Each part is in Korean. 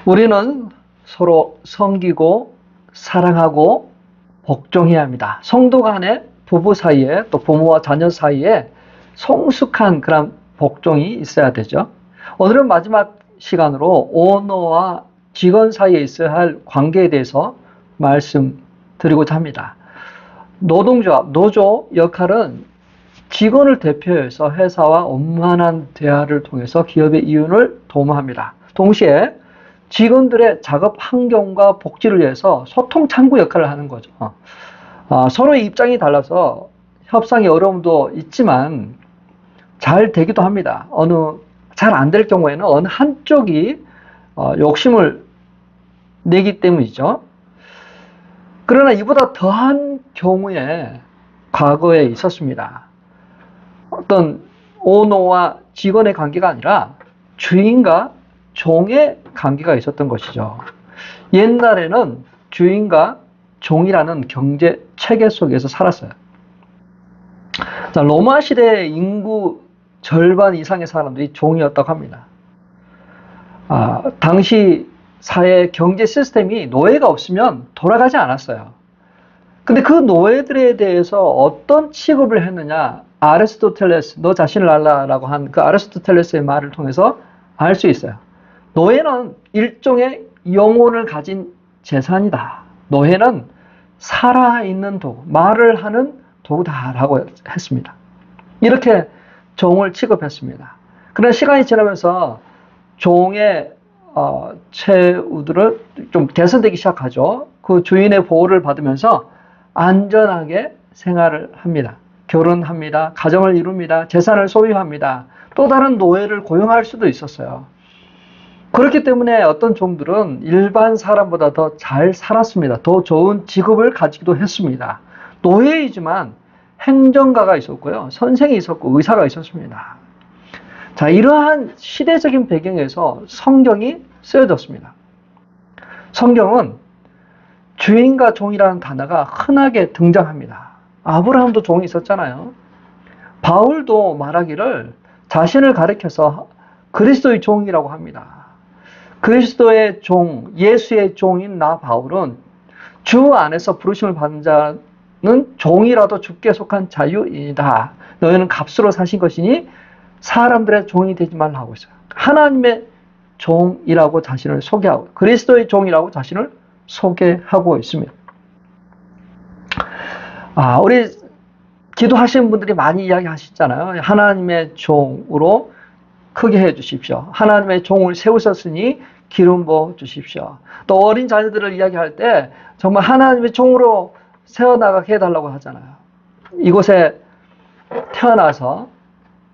우리는 서로 섬기고 사랑하고 복종해야 합니다. 성도 간의 부부 사이에 또 부모와 자녀 사이에 성숙한 그런 복종이 있어야 되죠. 오늘은 마지막 시간으로 오너와 직원 사이에 있어야 할 관계에 대해서 말씀드리고자 합니다. 노동조합, 노조 역할은 직원을 대표해서 회사와 원만한 대화를 통해서 기업의 이윤을 도모합니다. 동시에 직원들의 작업 환경과 복지를 위해서 소통 창구 역할을 하는 거죠. 서로의 입장이 달라서 협상의 어려움도 있지만 잘 되기도 합니다. 잘 안 될 경우에는 어느 한쪽이 욕심을 내기 때문이죠. 그러나 이보다 더한 경우에 과거에 있었습니다. 어떤 오너와 직원의 관계가 아니라 주인과 종의 관계가 있었던 것이죠. 옛날에는 주인과 종이라는 경제 체계 속에서 살았어요. 자, 로마 시대의 인구 절반 이상의 사람들이 종이었다고 합니다. 당시 사회 경제 시스템이 노예가 없으면 돌아가지 않았어요. 근데 그 노예들에 대해서 어떤 취급을 했느냐, 아리스토텔레스, 너 자신을 알라라고 한 그 아리스토텔레스의 말을 통해서 알 수 있어요. 노예는 일종의 영혼을 가진 재산이다. 노예는 살아있는 도구, 말을 하는 도구다라고 했습니다. 이렇게 종을 취급했습니다. 그러나 시간이 지나면서 종의 최후들을 좀 개선되기 시작하죠. 그 주인의 보호를 받으면서 안전하게 생활을 합니다. 결혼합니다. 가정을 이룹니다. 재산을 소유합니다. 또 다른 노예를 고용할 수도 있었어요. 그렇기 때문에 어떤 종들은 일반 사람보다 더 잘 살았습니다. 더 좋은 직업을 가지기도 했습니다. 노예이지만 행정가가 있었고요. 선생이 있었고 의사가 있었습니다. 자, 이러한 시대적인 배경에서 성경이 쓰여졌습니다. 성경은 주인과 종이라는 단어가 흔하게 등장합니다. 아브라함도 종이 있었잖아요. 바울도 말하기를 자신을 가리켜서 그리스도의 종이라고 합니다. 그리스도의 종, 예수의 종인 나 바울은 주 안에서 부르심을 받은 자는 종이라도 주께 속한 자유인이다. 너희는 값으로 사신 것이니 사람들의 종이 되지 말라 하고 있어요. 하나님의 종이라고 자신을 소개하고, 그리스도의 종이라고 자신을 소개하고 있습니다. 우리 기도하시는 분들이 많이 이야기하시잖아요. 하나님의 종으로 크게 해 주십시오. 하나님의 종을 세우셨으니 기름 부어 주십시오. 또 어린 자녀들을 이야기할 때 정말 하나님의 종으로 세워나가게 해달라고 하잖아요. 이곳에 태어나서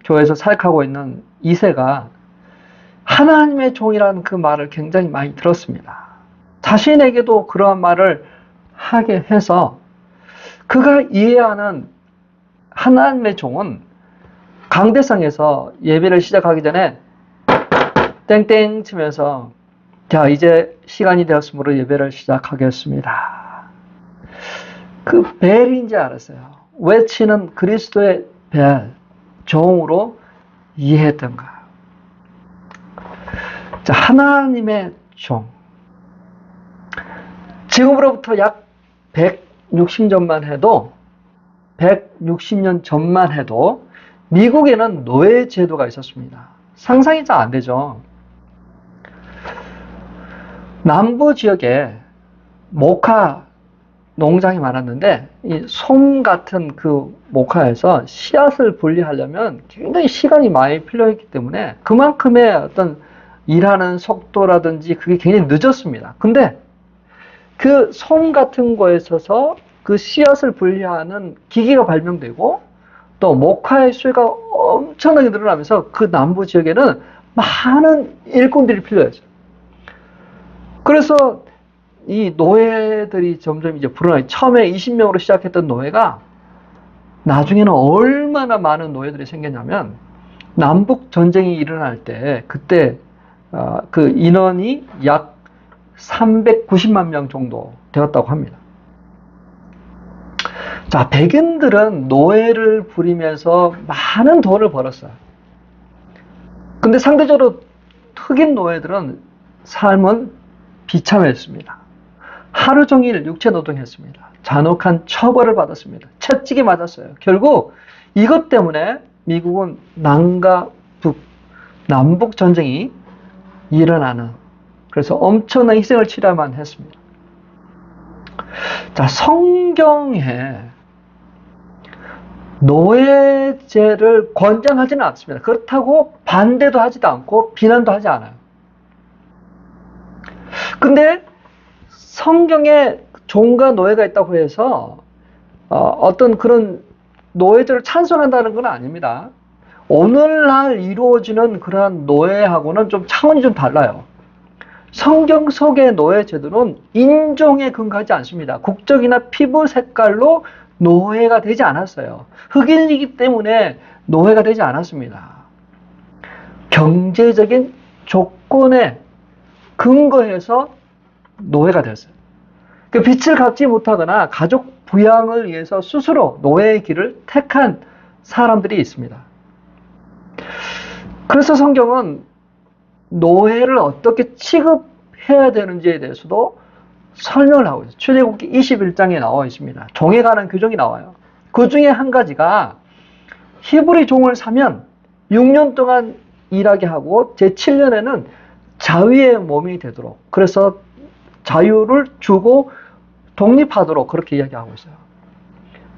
교회에서 사역하고 있는 2세가 하나님의 종이라는 그 말을 굉장히 많이 들었습니다. 자신에게도 그러한 말을 하게 해서 그가 이해하는 하나님의 종은 강대상에서 예배를 시작하기 전에 땡땡 치면서 자, 이제 시간이 되었으므로 예배를 시작하겠습니다. 그 벨인지 알았어요. 외치는 그리스도의 벨, 종으로 이해했던가. 자, 하나님의 종. 지금으로부터 약 160년만 해도 160년 전만 해도 미국에는 노예 제도가 있었습니다. 상상이 잘 안 되죠. 남부 지역에 모카 농장이 많았는데 이 솜 같은 그 모카에서 씨앗을 분리하려면 굉장히 시간이 많이 필요했기 때문에 그만큼의 어떤 일하는 속도라든지 그게 굉장히 늦었습니다. 근데 그 솜 같은 거에 있어서 그 씨앗을 분리하는 기기가 발명되고 또 모카의 수요가 엄청나게 늘어나면서 그 남부 지역에는 많은 일꾼들이 필요했어요. 그래서 이 노예들이 점점 이제 불어나기, 처음에 20명으로 시작했던 노예가 나중에는 얼마나 많은 노예들이 생겼냐면 남북 전쟁이 일어날 때 그때 그 인원이 약 390만 명 정도 되었다고 합니다. 자, 백인들은 노예를 부리면서 많은 돈을 벌었어요. 근데 상대적으로 흑인 노예들은 삶은 비참했습니다. 하루 종일 육체 노동했습니다. 잔혹한 처벌을 받았습니다. 채찍이 맞았어요. 결국 이것 때문에 미국은 남과 북, 남북 전쟁이 일어나는, 그래서 엄청난 희생을 치러야만 했습니다. 자, 성경에 노예제를 권장하지는 않습니다. 그렇다고 반대도 하지도 않고 비난도 하지 않아요. 근데 성경에 종과 노예가 있다고 해서 어떤 그런 노예제를 찬성한다는 건 아닙니다. 오늘날 이루어지는 그러한 노예하고는 좀 차원이 좀 달라요. 성경 속의 노예제도는 인종에 근거하지 않습니다. 국적이나 피부 색깔로 노예가 되지 않았어요. 흑인이기 때문에 노예가 되지 않았습니다. 경제적인 조건에 근거해서 노예가 되었어요. 그 빚을 갚지 못하거나 가족 부양을 위해서 스스로 노예의 길을 택한 사람들이 있습니다. 그래서 성경은 노예를 어떻게 취급해야 되는지에 대해서도 설명을 하고 있어요. 출애굽기 21장에 나와 있습니다. 종에 관한 규정이 나와요. 그 중에 한 가지가 히브리 종을 사면 6년 동안 일하게 하고 제7년에는 자유의 몸이 되도록, 그래서 자유를 주고 독립하도록 그렇게 이야기하고 있어요.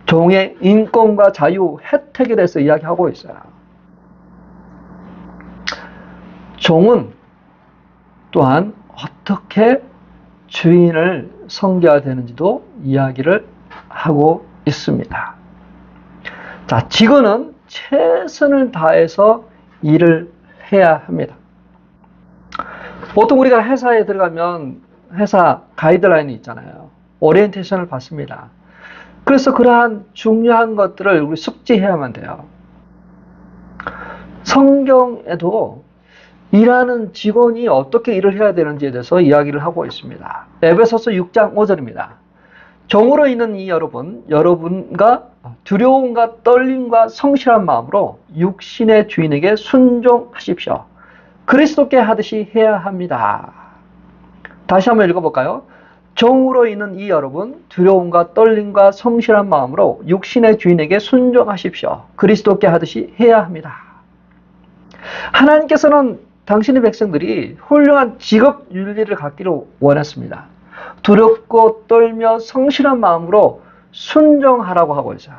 종의 인권과 자유, 혜택에 대해서 이야기하고 있어요. 종은 또한 어떻게 주인을 섬겨야 되는지도 이야기를 하고 있습니다. 자, 직원은 최선을 다해서 일을 해야 합니다. 보통 우리가 회사에 들어가면 회사 가이드라인이 있잖아요. 오리엔테이션을 받습니다. 그래서 그러한 중요한 것들을 우리 숙지해야만 돼요. 성경에도 일하는 직원이 어떻게 일을 해야 되는지에 대해서 이야기를 하고 있습니다. 에베소서 6장 5절입니다. 종으로 있는 이 여러분과 두려움과 떨림과 성실한 마음으로 육신의 주인에게 순종하십시오. 그리스도께 하듯이 해야 합니다. 다시 한번 읽어볼까요? 종으로 있는 이 여러분, 두려움과 떨림과 성실한 마음으로 육신의 주인에게 순종하십시오. 그리스도께 하듯이 해야 합니다. 하나님께서는 당신의 백성들이 훌륭한 직업 윤리를 갖기를 원했습니다. 두렵고 떨며 성실한 마음으로 순종하라고 하고 있어요.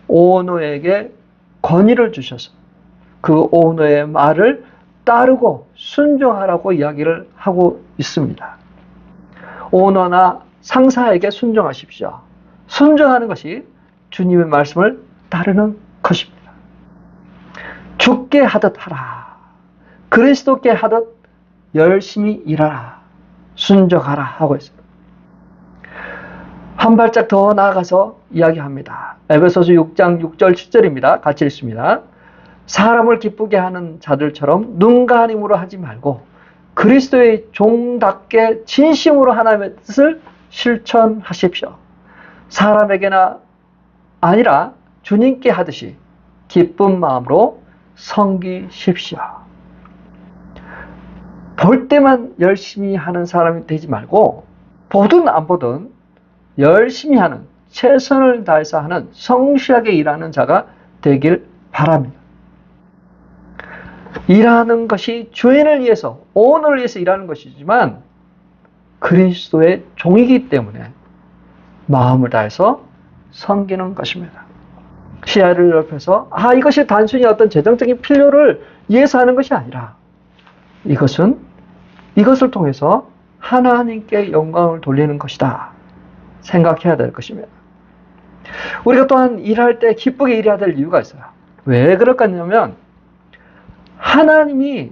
오너에게 권위를 주셔서 그 오너의 말을 따르고 순종하라고 이야기를 하고 있습니다. 오너나 상사에게 순종하십시오. 순종하는 것이 주님의 말씀을 따르는 것입니다. 죽게 하듯 하라. 그리스도께 하듯 열심히 일하라. 순종하라 하고 있습니다. 한 발짝 더 나아가서 이야기합니다. 에베소서 6장 6절 7절입니다. 같이 읽습니다. 사람을 기쁘게 하는 자들처럼 눈과 힘으로 하지 말고 그리스도의 종답게 진심으로 하나님의 뜻을 실천하십시오. 사람에게나 아니라 주님께 하듯이 기쁜 마음으로 섬기십시오. 볼 때만 열심히 하는 사람이 되지 말고 보든 안 보든 열심히 하는, 최선을 다해서 하는, 성실하게 일하는 자가 되길 바랍니다. 일하는 것이 주인을 위해서, 오너를 위해서 일하는 것이지만 그리스도의 종이기 때문에 마음을 다해서 섬기는 것입니다. 시야를 넓혀서 이것이 단순히 어떤 재정적인 필요를 위해서 하는 것이 아니라 이것을 통해서 하나님께 영광을 돌리는 것이다 생각해야 될 것입니다. 우리가 또한 일할 때 기쁘게 일해야 될 이유가 있어요. 왜 그럴까 하냐면 하나님이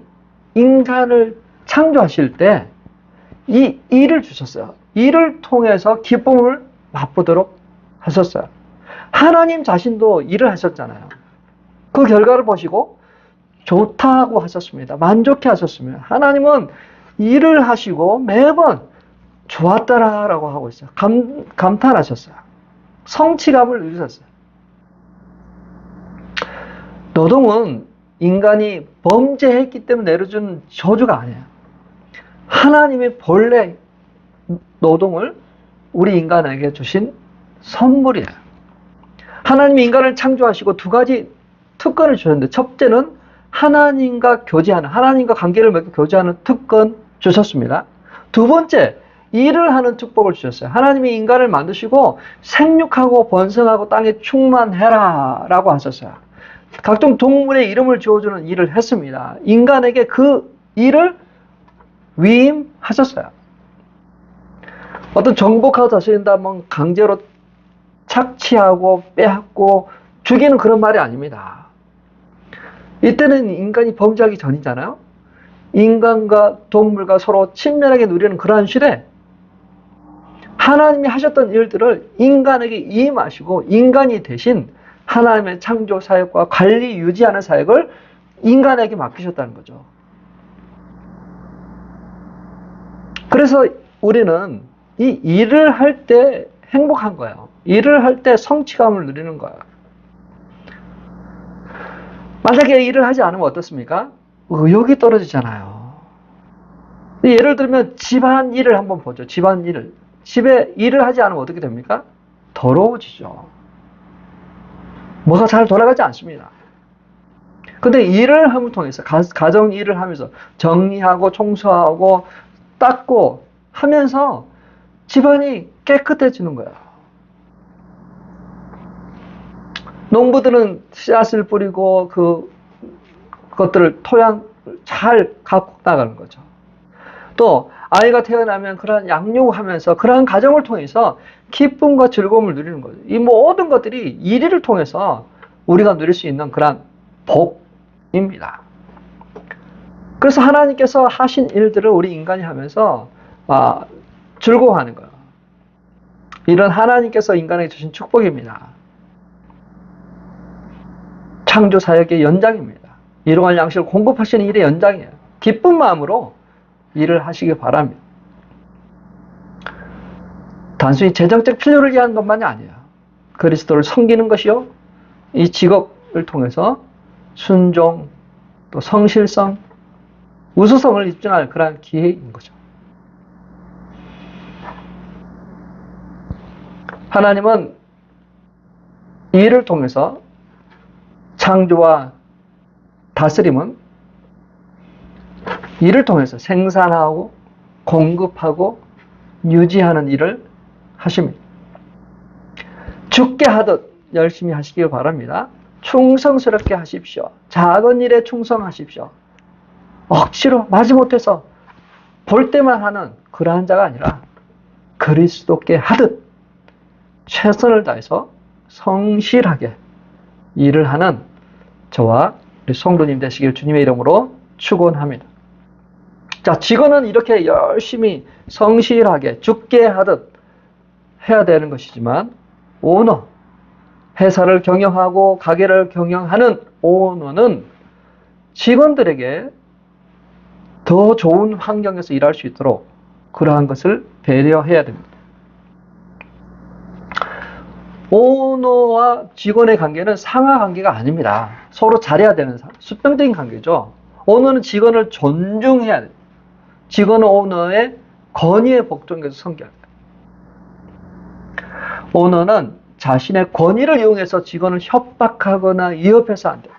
인간을 창조하실 때 이 일을 주셨어요. 일을 통해서 기쁨을 맛보도록 하셨어요. 하나님 자신도 일을 하셨잖아요. 그 결과를 보시고 좋다고 하셨습니다. 만족해 하셨습니다. 하나님은 일을 하시고 매번 좋았다라고 하고 있어요. 감탄하셨어요. 성취감을 누리셨어요. 노동은 인간이 범죄했기 때문에 내려준 저주가 아니에요. 하나님의 본래 노동을 우리 인간에게 주신 선물이에요. 하나님이 인간을 창조하시고 두 가지 특권을 주셨는데, 첫째는 하나님과 교제하는, 하나님과 관계를 맺고 교제하는 특권 주셨습니다. 두 번째, 일을 하는 축복을 주셨어요. 하나님이 인간을 만드시고 생육하고 번성하고 땅에 충만해라 라고 하셨어요. 각종 동물의 이름을 지어주는 일을 했습니다. 인간에게 그 일을 위임하셨어요. 어떤 정복하고 다스린다면 강제로 착취하고 빼앗고 죽이는 그런 말이 아닙니다. 이때는 인간이 범죄하기 전이잖아요. 인간과 동물과 서로 친밀하게 누리는 그러한 시대, 하나님이 하셨던 일들을 인간에게 임하시고 인간이 대신 하나님의 창조 사역과 관리 유지하는 사역을 인간에게 맡기셨다는 거죠. 그래서 우리는 이 일을 할 때 행복한 거예요. 일을 할 때 성취감을 누리는 거예요. 만약에 일을 하지 않으면 어떻습니까? 의욕이 떨어지잖아요. 예를 들면 집안 일을 한번 보죠. 집안 일을. 집에 일을 하지 않으면 어떻게 됩니까? 더러워지죠. 뭐가 잘 돌아가지 않습니다. 근데 일을 함을 통해서, 가정 일을 하면서 정리하고 청소하고 닦고 하면서 집안이 깨끗해지는 거예요. 농부들은 씨앗을 뿌리고 그것들을 토양 잘 갖고 나가는 거죠. 또 아이가 태어나면 그러한 양육하면서 그러한 가정을 통해서 기쁨과 즐거움을 누리는 거죠. 이 모든 것들이 일을 통해서 우리가 누릴 수 있는 그러한 복입니다. 그래서 하나님께서 하신 일들을 우리 인간이 하면서 즐거워하는 거예요. 이런 하나님께서 인간에게 주신 축복입니다. 창조 사역의 연장입니다. 일용할 양식을 공급하시는 일의 연장이에요. 기쁜 마음으로 일을 하시길 바랍니다. 단순히 재정적 필요를 위한 것만이 아니에요. 그리스도를 섬기는 것이요, 이 직업을 통해서 순종, 또 성실성, 우수성을 입증할 그러한 기회인 거죠. 하나님은 일을 통해서 창조와 다스림은 일을 통해서 생산하고 공급하고 유지하는 일을 하십니다. 죽게 하듯 열심히 하시길 바랍니다. 충성스럽게 하십시오. 작은 일에 충성하십시오. 억지로 마지못해서 볼 때만 하는 그러한 자가 아니라 그리스도께 하듯 최선을 다해서 성실하게 일을 하는 저와 우리 성도님 되시길 주님의 이름으로 축원합니다. 자, 직원은 이렇게 열심히 성실하게 죽게 하듯 해야 되는 것이지만, 오너, 회사를 경영하고 가게를 경영하는 오너는 직원들에게 더 좋은 환경에서 일할 수 있도록 그러한 것을 배려해야 됩니다. 오너와 직원의 관계는 상하 관계가 아닙니다. 서로 잘해야 되는 수평적인 관계죠. 오너는 직원을 존중해야 돼요. 직원은 오너의 권위에 복종해서 섬겨야 돼요. 오너는 자신의 권위를 이용해서 직원을 협박하거나 위협해서 안 돼요.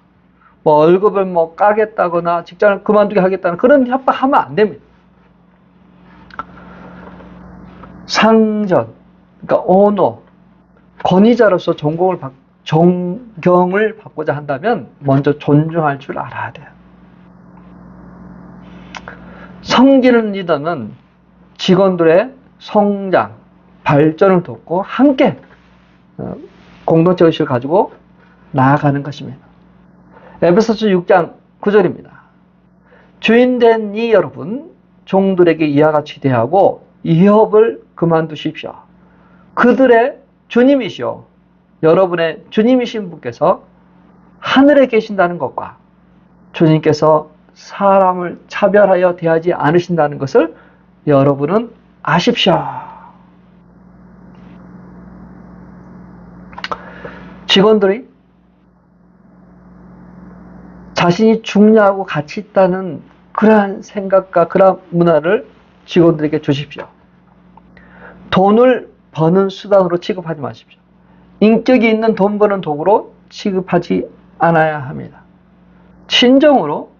월급을 까겠다거나 직장을 그만두게 하겠다는 그런 협박하면 안 됩니다. 상전, 그러니까 오너, 권위자로서 존경을 받고자 한다면 먼저 존중할 줄 알아야 돼요. 섬기는 리더는 직원들의 성장, 발전을 돕고 함께 공동체 의식을 가지고 나아가는 것입니다. 에베소서 6장 9절입니다. 주인된 이 여러분, 종들에게 이와 같이 대하고 위협을 그만두십시오. 그들의 주님이시오, 여러분의 주님이신 분께서 하늘에 계신다는 것과 주님께서 사람을 차별하여 대하지 않으신다는 것을 여러분은 아십시오. 직원들이 자신이 중요하고 가치 있다는 그러한 생각과 그러한 문화를 직원들에게 주십시오. 돈을 버는 수단으로 취급하지 마십시오. 인격이 있는 돈 버는 도구로 취급하지 않아야 합니다. 친정으로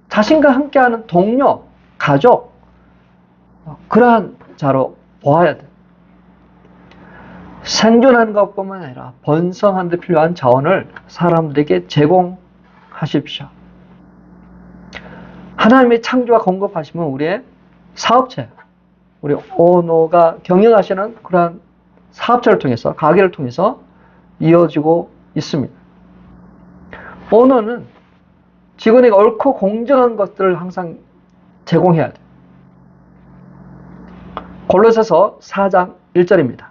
자신과 함께하는 동료, 가족, 그러한 자로 보아야 돼요. 생존하는 것뿐만 아니라 번성하는 데 필요한 자원을 사람들에게 제공하십시오. 하나님의 창조와 공급하시면 우리의 사업체, 우리 오너가 경영하시는 그러한 사업체를 통해서, 가게를 통해서 이어지고 있습니다. 오너는 직원에게 옳고 공정한 것들을 항상 제공해야 돼요. 골로새서 4장 1절입니다.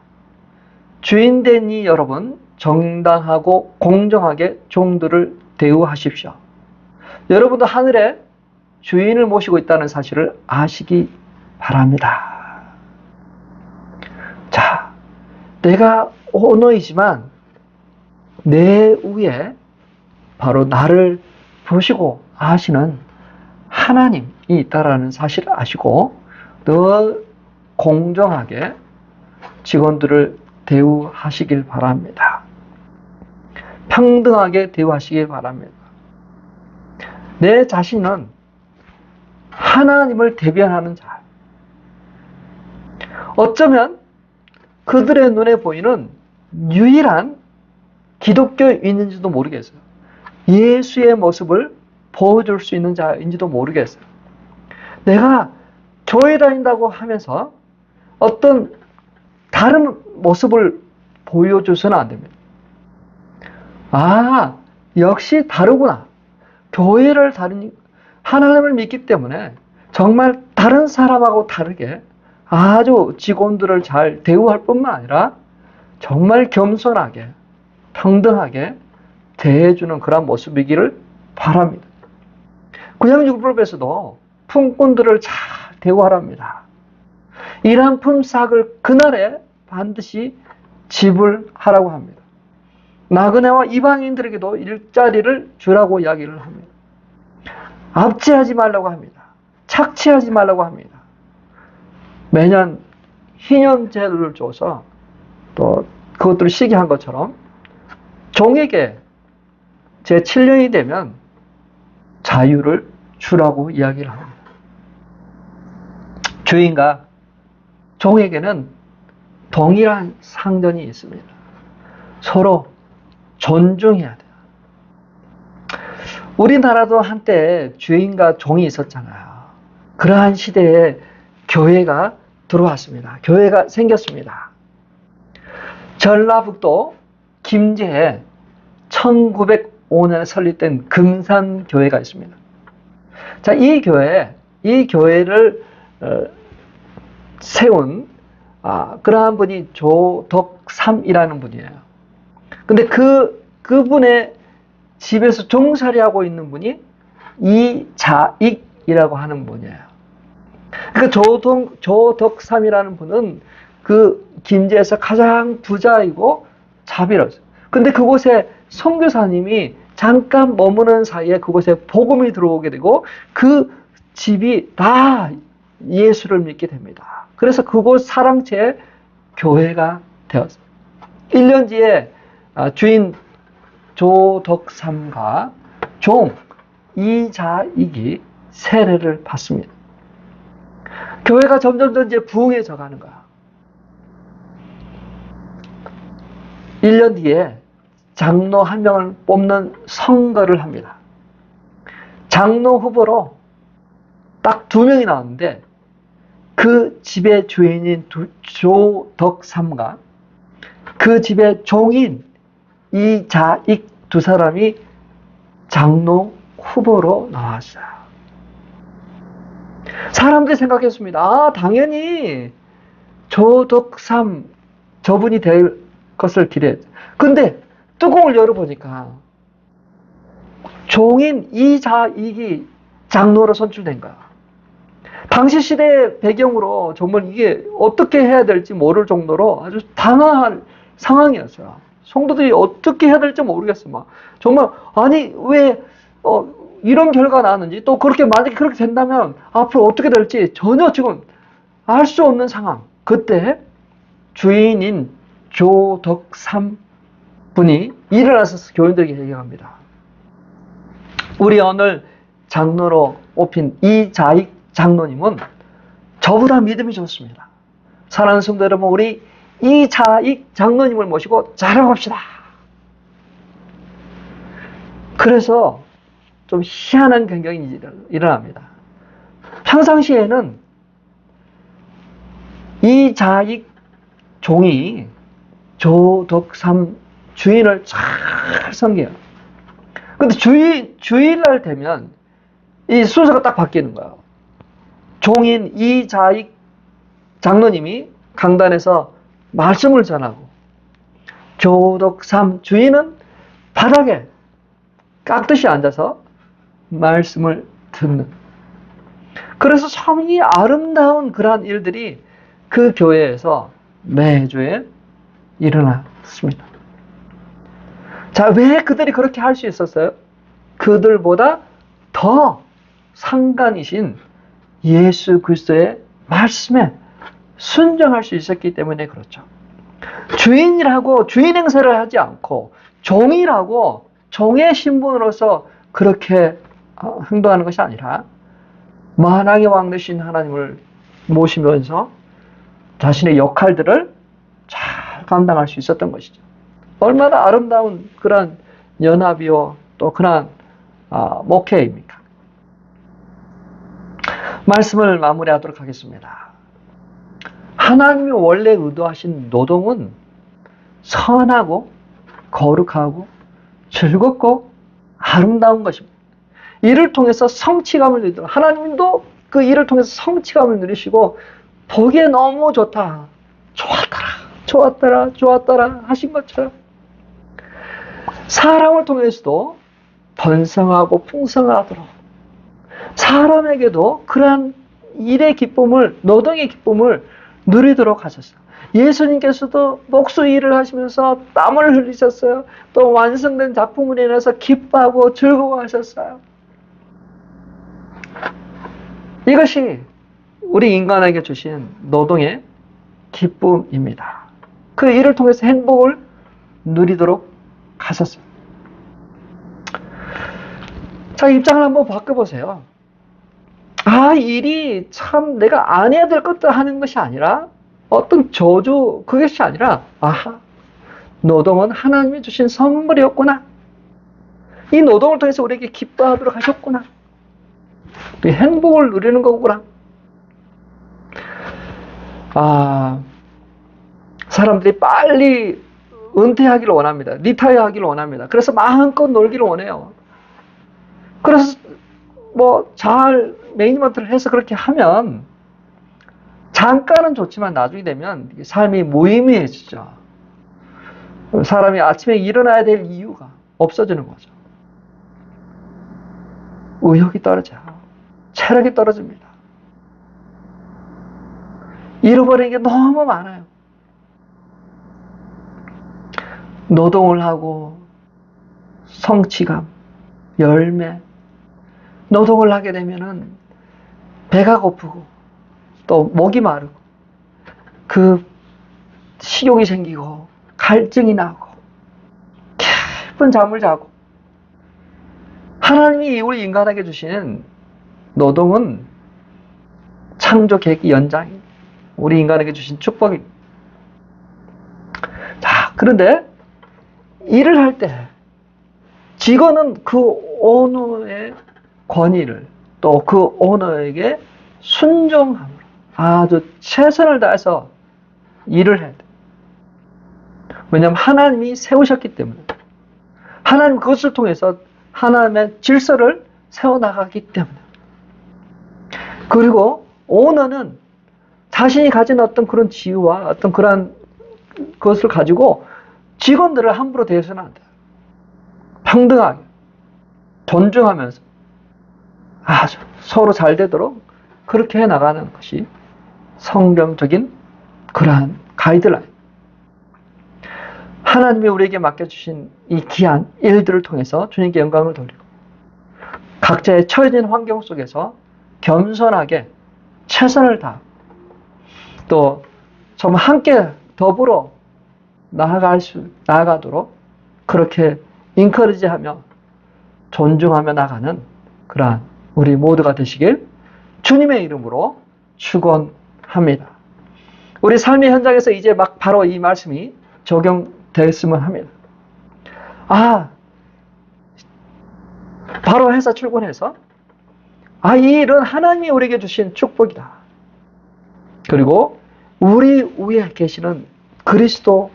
주인된 이 여러분, 정당하고 공정하게 종들을 대우하십시오. 여러분도 하늘에 주인을 모시고 있다는 사실을 아시기 바랍니다. 자, 내가 오너이지만 내 위에 바로 나를 보시고 아시는 하나님이 있다라는 사실을 아시고 더 공정하게 직원들을 대우하시길 바랍니다. 평등하게 대우하시길 바랍니다. 내 자신은 하나님을 대변하는 자. 어쩌면 그들의 눈에 보이는 유일한 기독교인인지도 모르겠어요. 예수의 모습을 보여줄 수 있는 자인지도 모르겠어요. 내가 교회 다닌다고 하면서 어떤 다른 모습을 보여줘서는 안 됩니다. 아, 역시 다르구나. 교회를 다니니 하나님을 믿기 때문에 정말 다른 사람하고 다르게 아주 직원들을 잘 대우할 뿐만 아니라 정말 겸손하게, 평등하게 대해주는 그런 모습이기를 바랍니다. 구약율법에서도 품꾼들을 잘 대우하랍니다. 일한 품삯을 그날에 반드시 지불하라고 합니다. 나그네와 이방인들에게도 일자리를 주라고 이야기를 합니다. 압제하지 말라고 합니다. 착취하지 말라고 합니다. 매년 희년제를 줘서 또 그것들을 시기한 것처럼 종에게 제7년이 되면 자유를 주라고 이야기를 합니다. 주인과 종에게는 동일한 상전이 있습니다. 서로 존중해야 돼요. 우리나라도 한때 주인과 종이 있었잖아요. 그러한 시대에 교회가 들어왔습니다. 교회가 생겼습니다. 전라북도 김제에 1905년에 설립된 금산교회가 있습니다. 자, 이 교회를 세운 그러한 분이 조덕삼이라는 분이에요. 근데 그분의 집에서 종살이하고 있는 분이 이자익이라고 하는 분이에요. 그러니까 조덕삼이라는 분은 그 김제에서 가장 부자이고 자비로웠어요. 근데 그곳에 선교사님이 잠깐 머무는 사이에 그곳에 복음이 들어오게 되고 그 집이 다 예수를 믿게 됩니다. 그래서 그곳 사랑채 교회가 되었어요. 1년 뒤에 주인 조덕삼과 종 이자익이 세례를 받습니다. 교회가 점점 이제 부흥해져 가는 거야. 1년 뒤에 장로 한 명을 뽑는 선거를 합니다. 장로 후보로 딱 2명이 나왔는데 그 집의 주인인 조덕삼과 그 집의 종인 이자익 두 사람이 장로 후보로 나왔어요. 사람들이 생각했습니다. 당연히 조덕삼 저분이 될 것을 기대했죠. 근데 뚜껑을 열어보니까 종인 이자익이 장로로 선출된 거야. 당시 시대의 배경으로 정말 이게 어떻게 해야 될지 모를 정도로 아주 당황할 상황이었어요. 성도들이 어떻게 해야 될지 모르겠어. 막 정말 아니 왜 이런 결과가 나왔는지 또 그렇게 만약에 그렇게 된다면 앞으로 어떻게 될지 전혀 지금 알 수 없는 상황. 그때 주인인 조덕삼 분이 일어나서 교인들에게 얘기합니다. 우리 오늘 장로로 뽑힌 이자익 장로님은 저보다 믿음이 좋습니다. 사랑하는 성도 여러분, 우리 이자익 장로님을 모시고 자랑합시다. 그래서 좀 희한한 경경이 일어납니다. 평상시에는 이자익 종이 조덕삼 주인을 잘 섬겨요. 근데 주일날 되면 이 순서가 딱 바뀌는 거예요. 종인 이자익 장로님이 강단에서 말씀을 전하고 조덕삼 주인은 바닥에 깍듯이 앉아서 말씀을 듣는. 그래서 참 이 아름다운 그러한 일들이 그 교회에서 매주에 일어났습니다. 자, 왜 그들이 그렇게 할 수 있었어요? 그들보다 더 상관이신 예수 그리스도의 말씀에 순종할 수 있었기 때문에 그렇죠. 주인이라고 주인 행세를 하지 않고 종이라고 종의 신분으로서 그렇게 행동하는 것이 아니라 만왕의 왕 되신 하나님을 모시면서 자신의 역할들을 잘 감당할 수 있었던 것이죠. 얼마나 아름다운 그런 연합이요 또 그런 목회입니까? 말씀을 마무리하도록 하겠습니다. 하나님이 원래 의도하신 노동은 선하고 거룩하고 즐겁고 아름다운 것입니다. 이를 통해서 성취감을 누리도록 하나님도 그 일을 통해서 성취감을 누리시고 보기에 너무 좋다, 좋았더라 하신 것처럼 사람을 통해서도 번성하고 풍성하도록 사람에게도 그러한 일의 기쁨을, 노동의 기쁨을 누리도록 하셨어요. 예수님께서도 목수 일을 하시면서 땀을 흘리셨어요. 또 완성된 작품을 인해서 기뻐하고 즐거워하셨어요. 이것이 우리 인간에게 주신 노동의 기쁨입니다. 그 일을 통해서 행복을 누리도록 하셨어요. 자, 입장을 한번 바꿔보세요. 일이 참 내가 안 해야 될 것도 하는 것이 아니라 어떤 저주, 그것이 아니라 노동은 하나님이 주신 선물이었구나. 이 노동을 통해서 우리에게 기뻐하도록 하셨구나. 행복을 누리는 거구나. 사람들이 빨리 은퇴하기를 원합니다. 리타이어 하기를 원합니다. 그래서 마음껏 놀기를 원해요. 그래서 잘 매니지먼트를 해서 그렇게 하면 잠깐은 좋지만 나중에 되면 삶이 무의미해지죠. 사람이 아침에 일어나야 될 이유가 없어지는 거죠. 의욕이 떨어져요. 체력이 떨어집니다. 잃어버리는 게 너무 많아요. 노동을 하고 성취감, 열매, 노동을 하게 되면은 배가 고프고 또 목이 마르고 그 식욕이 생기고 갈증이 나고 깊은 잠을 자고 하나님이 우리 인간에게 주시는 노동은 창조 계획의 연장입니다. 우리 인간에게 주신 축복입니다. 자, 그런데 일을 할 때 직원은 그 오너의 권위를 또 그 오너에게 순종함으로 아주 최선을 다해서 일을 해야 돼. 왜냐하면 하나님이 세우셨기 때문에 하나님 그것을 통해서 하나님의 질서를 세워나가기 때문에 그리고 오너는 자신이 가진 어떤 그런 지위와 어떤 그런 것을 가지고 직원들을 함부로 대해서는 안 돼요. 평등하게 존중하면서 아주 서로 잘 되도록 그렇게 해나가는 것이 성경적인 그러한 가이드라인. 하나님이 우리에게 맡겨주신 이 귀한 일들을 통해서 주님께 영광을 돌리고 각자의 처해진 환경 속에서 겸손하게 최선을 다하고 또 정말 함께 더불어 나아가도록 그렇게 인커리지하며 존중하며 나가는 그러한 우리 모두가 되시길 주님의 이름으로 축원합니다. 우리 삶의 현장에서 이제 막 바로 이 말씀이 적용됐으면 합니다. 바로 회사 출근해서 이 일은 하나님이 우리에게 주신 축복이다. 그리고 우리 위에 계시는 그리스도,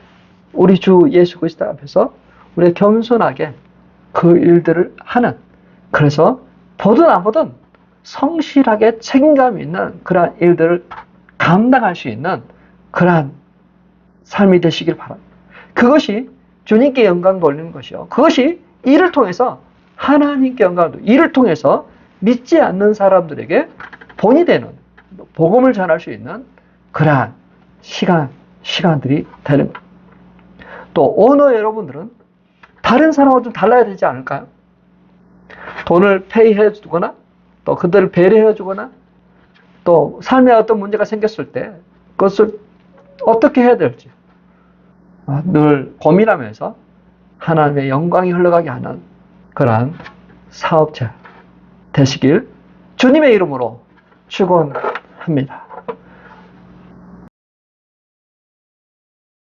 우리 주 예수 그리스도 앞에서 우리 겸손하게 그 일들을 하는, 그래서 보든 안 보든 성실하게 책임감 있는 그러한 일들을 감당할 수 있는 그러한 삶이 되시길 바랍니다. 그것이 주님께 영광 돌리는 것이요. 그것이 이를 통해서 하나님께 영광을 돌리고 이를 통해서 믿지 않는 사람들에게 본이 되는, 복음을 전할 수 있는 그러한 시간들이 되는 겁니다. 또 오너 여러분들은 다른 사람과 좀 달라야 되지 않을까요? 돈을 페이해 주거나 또 그들을 배려해 주거나 또 삶에 어떤 문제가 생겼을 때 그것을 어떻게 해야 될지 늘 고민하면서 하나님의 영광이 흘러가게 하는 그러한 사업자 되시길 주님의 이름으로 축원합니다.